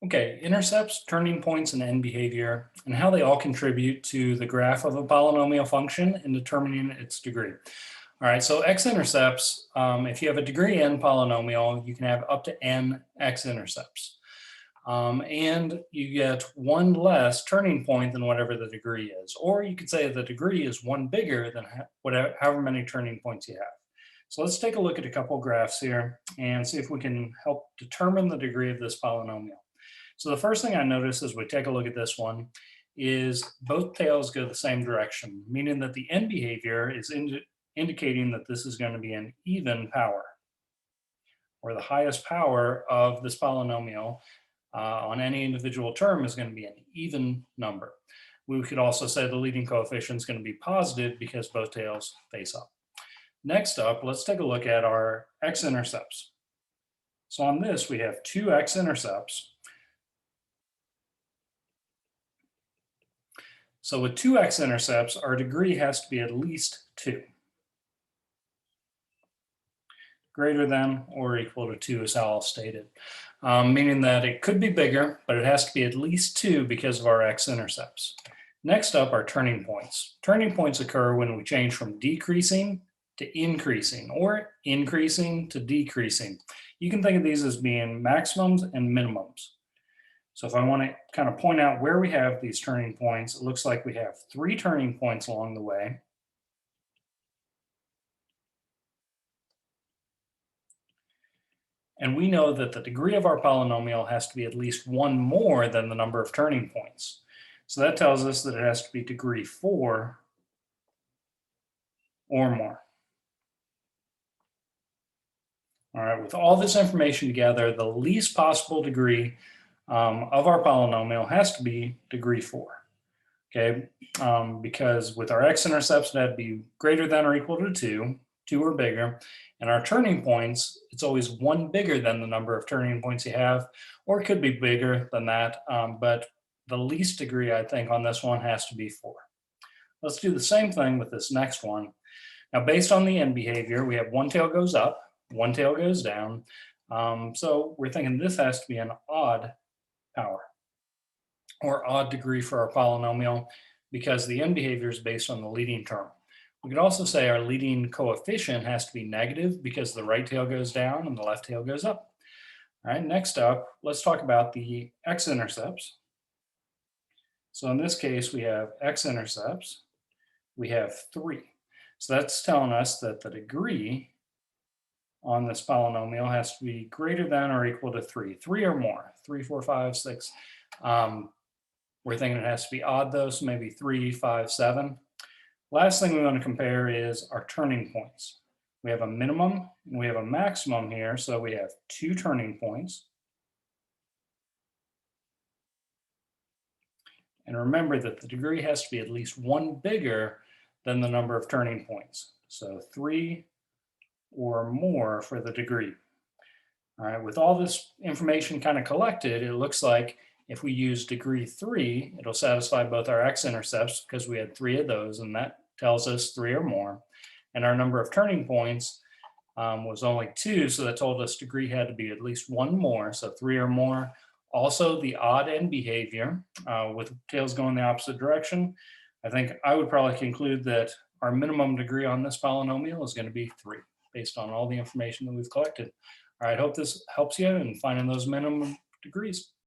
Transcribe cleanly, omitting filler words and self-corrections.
Okay, intercepts, turning points, and end behavior, and how they all contribute to the graph of a polynomial function in determining its degree. All right, so x-intercepts, if you have a degree n polynomial, you can have up to n x-intercepts. And you get one less turning point than whatever the degree is. Or you could say the degree is one bigger than however many turning points you have. So let's take a look at a couple graphs here and see if we can help determine the degree of this polynomial. So the first thing I notice as we take a look at this one is both tails go the same direction, meaning that the end behavior is indicating that this is going to be an even power, or the highest power of this polynomial on any individual term is going to be an even number. We could also say the leading coefficient is going to be positive because both tails face up. Next up, let's take a look at our x-intercepts. So on this, we have two x-intercepts. So with two x-intercepts, our degree has to be at least 2. Greater than or equal to 2 is how I'll state it. Meaning that it could be bigger, but it has to be at least 2 because of our x-intercepts. Next up are turning points. Turning points occur when we change from decreasing to increasing, or increasing to decreasing. You can think of these as being maximums and minimums. So if I want to kind of point out where we have these turning points, it looks like we have 3 turning points along the way. And we know that the degree of our polynomial has to be at least 1 more than the number of turning points. So that tells us that it has to be degree 4 or more. All right, with all this information together, the least possible degree of our polynomial has to be degree 4. Okay, because with our x-intercepts, it had to be greater than or equal to 2 or bigger. And our turning points, it's always 1 bigger than the number of turning points you have, or it could be bigger than that. But the least degree, I think, on this one has to be 4. Let's do the same thing with this next one. Now, based on the end behavior, we have one tail goes up, one tail goes down. So we're thinking this has to be an odd power or odd degree for our polynomial because the end behavior is based on the leading term. We could also say our leading coefficient has to be negative because the right tail goes down and the left tail goes up. All right, next up, let's talk about the x-intercepts. So in this case, we have x-intercepts. We have 3. So that's telling us that the degree on this polynomial has to be greater than or equal to 3. 3 or more, 3, 4, 5, 6. We're thinking it has to be odd though, so maybe 3, 5, 7. Last thing we want to compare is our turning points. We have a minimum and we have a maximum here, so we have 2 turning points. And remember that the degree has to be at least 1 bigger than the number of turning points. So 3 or more for the degree. All right, with all this information kind of collected, it looks like if we use degree 3, it'll satisfy both our x-intercepts because we had 3 of those, and that tells us 3 or more. And our number of turning points was only 2, so that told us degree had to be at least 1 more, so 3 or more. Also, the odd end behavior with tails going the opposite direction, I think I would probably conclude that our minimum degree on this polynomial is going to be 3, based on all the information that we've collected. All right, hope this helps you in finding those minimum degrees.